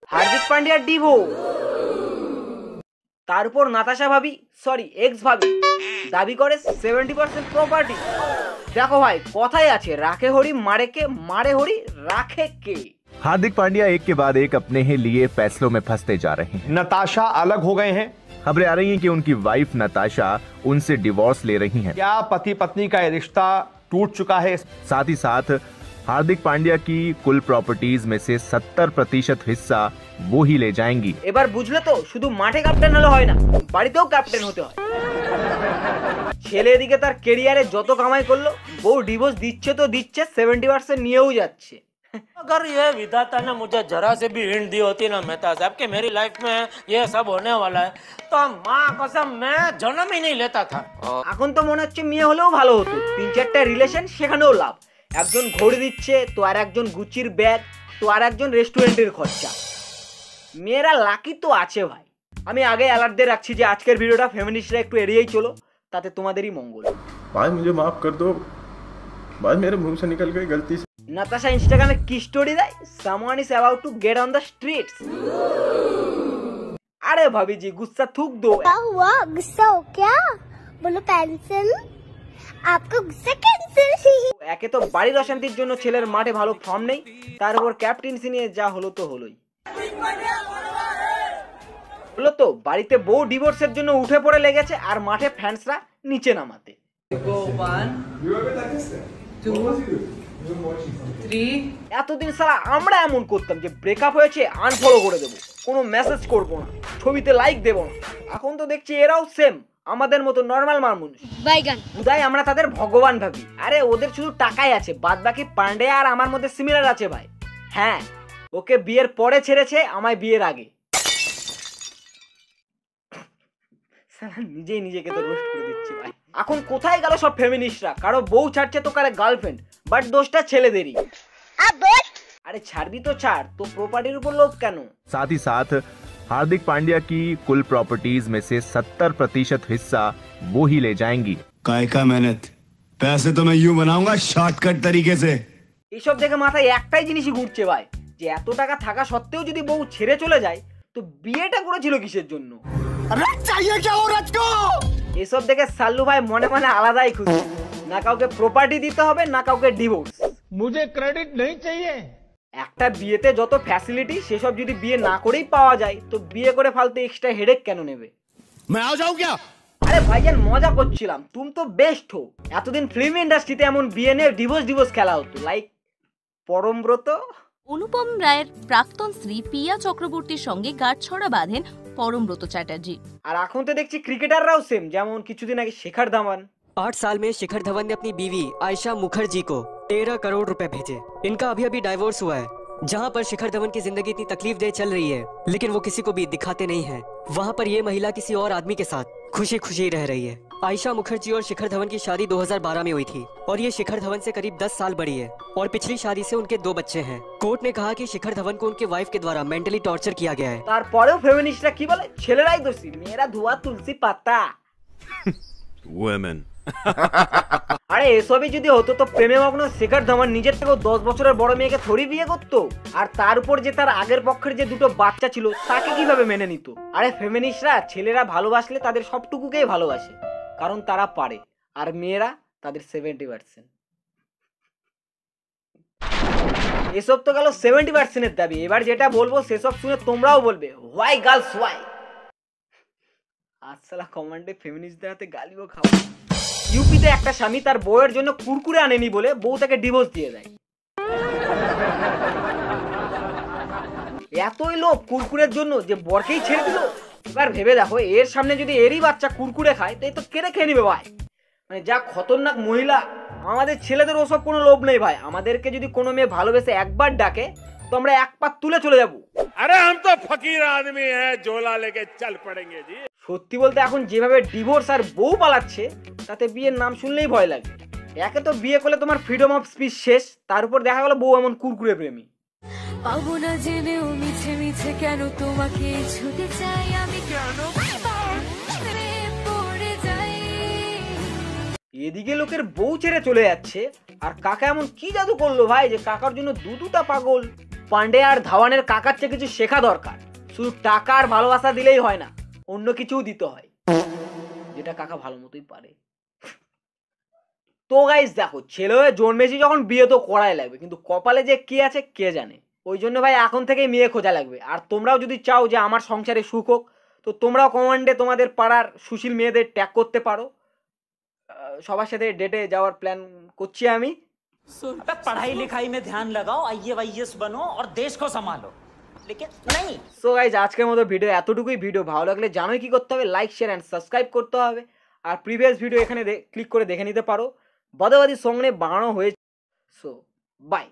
Hardik Pandya divorce, তার উপর নাতাশা ভাবি সরি এক্স ভাবি দাবি করে 70% প্রপার্টি। দেখো ভাই কথাই আছে রাখে হরি মারে কে, মারে হরি রাখে কে। हार्दिक पांड्या एक के बाद एक अपने ही लिए फैसलों में फंसते जा रहे हैं। नताशा अलग हो गए हैं। खबरें आ रही हैं कि उनकी वाइफ नताशा उनसे डिवोर्स ले रही हैं। क्या पति पत्नी का ये रिश्ता टूट चुका है? साथ ही साथ हार्दिक पांड्या की कुल प्रॉपर्टीज में से 70% हिस्सा वो ही ले जाएंगी। এবার বুঝলে তো, শুধু মাঠে ক্যাপ্টেন হলে হয় না, বাড়িতেও ক্যাপ্টেন হতে হয়। ছেলে এদিকে তার ক্যারিয়ারে যত কামাই করলো, বউ ডিভোর্স দিচ্ছে তো দিচ্ছে, 70% নিয়েও যাচ্ছে। अगर ये विधाता ने मुझे जरा से भी हिंट दी होती ना मेहता साहब कि मेरी लाइफ में ये सब होने वाला है, तो माँ कसम मैं जन्म ही नहीं लेता था। এখন তো মনে হচ্ছে মেয়ে হলেও ভালো হতো, 3-4টা রিলেশন সেখানেও লাভ। একজন ঘড়ি দিচ্ছে তো আর একজন গুচির ব্যাগ, তো আর একজন রেস্টুরেন্টের খরচা। মেয়েরা লাকি তো আছে ভাই। আমি আগে অ্যালার্ট দিয়ে রাখছি যে আজকের ভিডিওটা ফেমিনিস্টরা একটু এড়িয়েই চলো, তাতে তোমাদেরই মঙ্গল। भाई मुझे माफ कर दो भाई, मेरे मुंह से निकल गई गलती से। নাতাশা ইনস্টাগ্রামে কি স্টোরি দেয়, someone is about to get on the streets. আরে ভাবি জি গুस्सा थूक दो। क्या हुआ, गुस्सा हो क्या? बोलो पेंसिल, आपका गुस्सा कैंसिल। একে তো বাড়ির অশান্তির জন্য ছেলের মাঠে ভালো ফর্ম নেই, তার উপর ক্যাপ্টেন্সি নিয়ে যা হলো তো হলোই। হলো তো বাড়িতে বউ ডিভোর্সের জন্য উঠে পড়ে লেগেছে, আর মাঠে ফ্যান্সরা নিচে নামাতে। এতদিন সারা আমরা এমন করতাম যে ব্রেকআপ হয়েছে আনফলো করে দেবো, কোনো মেসেজ করবো না, ছবিতে লাইক দেবো না। এখন তো দেখছি এরাও সেম আমাদের মতো নর্মাল মানুষ। উদয় আমরা তাদের ভগবান ভাবি। আরে ওদের শুধু টাকাই আছে, বাদ বাকি পান্ডেয়া আর আমার মধ্যে সিমিলার আছে ভাই। হ্যাঁ, ওকে বিয়ের পরে ছেড়েছে, আমায় বিয়ের আগে। নিজেই নিজেকে তো রোস্ট করে দিচ্ছি ভাই। এখন কোথায় গেল সব ফেমিনিস্টরা? কারো বউ ছাড়ছে তো কারে গার্লফ্রেন্ড, বাট দোষটা ছেলেদেরই। আরে ছাড়বি তো ছাড়, তো প্রপার্টির উপর লোভ কেন? साथ ही साथ हार्दिक पांड्या की कुल प्रॉपर्टीज में से 70% हिस्सा वो ही ले जाएंगी। काय का मेहनत, पैसे तो मैं यूं बनाऊंगा शॉर्टकट तरीके से। এইসব দেখে মাথায় একটাই জিনিসই ঘুরছে ভাই, যে এত টাকা থাকা সত্ত্বেও যদি বউ ছেড়ে চলে যায়, তো বিয়েটা করেছিল কিসের জন্য? এসব দেখে সাল্লু ভাই মনে মনে আলাদাই খুশি। না কাউকে প্রপার্টি দিতে হবে, না কাউকে ডিভোর্স। मुझे क्रेडिट नहीं चाहिए। একটা বিয়েতে যত ফ্যাসিলিটি সেসব যদি বিয়ে না করেই পাওয়া যায়, তো বিয়ে করে ফালতু এক্সট্রা হেডেক কেন নেবে? मैं आ जाऊं क्या? আরে ভাইজান মজা করছিলাম, তুমি তো বেস্ট হো। এতদিন ফিল্ম ইন্ডাস্ট্রিতে এমন বিয়ে নিয়ে ডিভোর্স খেলা হতো, লাইক পরমব্রত। অনুপম রায়ের প্রাক্তন স্ত্রী পিয়া চক্রবর্তীর সঙ্গে গাঁটছড়া বাঁধেন পরমব্রত চ্যাটার্জি। আর এখন তো দেখছি ক্রিকেটাররাও সেম, যেমন কিছুদিন আগে শেখর ধাওয়ান। 8 साल में शिखर धवन ने अपनी बीवी आयशा मुखर्जी को 13 करोड़ रुपए भेजे। इनका अभी अभी डाइवोर्स हुआ है। जहां पर शिखर धवन की जिंदगी इतनी तकलीफदेह चल रही है, लेकिन वो किसी को भी दिखाते नहीं हैं। वहां पर ये महिला किसी और आदमी के साथ खुशी खुशी रह रही है। आयशा मुखर्जी और शिखर धवन की शादी 2012 में हुई थी और ये शिखर धवन से करीब 10 साल बड़ी है और पिछली शादी से उनके 2 बच्चे हैं। कोर्ट ने कहा कि शिखर धवन को उनके वाइफ के द्वारा मेंटली टॉर्चर किया गया है। তারপরেও ফেমিনিস্টরা কি বলে, ছেলেরাই দোষী, মেয়েরা ধোয়া তুলসী পাতা। Women। আরে এসবই যদি হতো তো প্রেমে মগ্ন শেখর ধাওয়ান নিজের থেকেও 10 বছরের বড় মেয়েকে থরি বিয়ে করতো, আর তার উপর যে তার আগের পক্ষের যে 2টো বাচ্চা ছিল তাকে কিভাবে মেনে নিত? আরে ফেমিনিস্টরা ছেলেরা ভালোবাসলে তাদের সবটুকুকেই ভালোবাসে, কারণ তারা পারে, আর মেয়েরা তাদের 70%। এসব তো গেল 70%-এর দাবি। এবার যেটা বলবো সেসব শুনে তোমরাও বলবে হোয়াই গার্লস হোয়াই। আসসালা কমান্ডে ফেমিনিস্টদের হাতে গালিও খাও। ইউপিতে একটা স্বামী তার বউয়ের জন্য কুরকুরে আনেনি বলে বউ তাকে ডিভোর্স দিয়ে দেয়। এতই লোভ কুরকুরের জন্য যে বরকেই ছেড়ে দিল। এবার ভেবে দেখো, এর সামনে যদি এরই বাচ্চা কুরকুরে খায়, তো এই তো কেড়ে খেয়ে নিবে ভাই। মানে যা খতরনাক মহিলা। আমাদের ছেলেদের ওসব কোনো লোভ নেই ভাই। আমাদেরকে যদি কোনো মেয়ে ভালোবেসে একবার ডাকে, তো আমরা এক পা তুলে চলে যাবো। अरे हम तो फकीर आदमी है, झोला लेके चल पड़ेंगे जी। সত্যি বলতে এখন যেভাবে ডিভোর্স আর বউ পালাচ্ছে, তাতে বিয়ের নাম শুনলেই ভয় লাগে। একে তো বিয়ে করলে তোমার ফ্রিডম অফ স্পিচ শেষ, তার উপর দেখা গেল বউ এমন কুরকুরে প্রেমী। পাবো না জেনেও মিছে মিছে কেন তোমাকে ছুটে চাই আমি, কেন পড়ে যাই। এদিকে লোকের বউ ছেড়ে চলে যাচ্ছে, আর কাকা এমন কি জাদু করলো ভাই যে কাকার জন্য দুটা পাগল। পান্ডে আর ধাওয়ানের কাকার চেয়ে কিছু শেখা দরকার। শুধু টাকা আর ভালোবাসা দিলেই হয় না, অন্য কিছুও দিতে হয়, যেটা কাকা ভালো মতোই পারে। তো গাইস দেখো, ছেলে হয়ে জন্মেছি যখন বিয়ে তো করাই লাগবে, কিন্তু কপালে যে কি আছে কে জানে। ওই জন্য ভাই এখন থেকে মেয়ে খোঁজা লাগবে। আর তোমরাও যদি চাও যে আমার সংসারে সুখ হোক, তো তোমরাও কমান্ডে তোমাদের পাড়ার সুশীল মেয়েদের ট্যাগ করতে পারো। সবার সাথে ডেটে যাওয়ার প্ল্যান করছি আমি। पढ़ाई लिखाई में ध्यान लगाओ, आईएएस बनो और देश को संभालो, लेकिन नहीं। সো গাইজ আজকের মতো ভিডিও এতটুকুই। ভিডিও ভালো লাগলে জানোই কি করতে হবে, লাইক শেয়ার অ্যান্ড সাবস্ক্রাইব করতে হবে। আর প্রিভিয়াস ভিডিও এখানে ক্লিক করে দেখে নিতে পারো, বাদাবাদি সং নিয়ে বানানো হয়েছে। So by.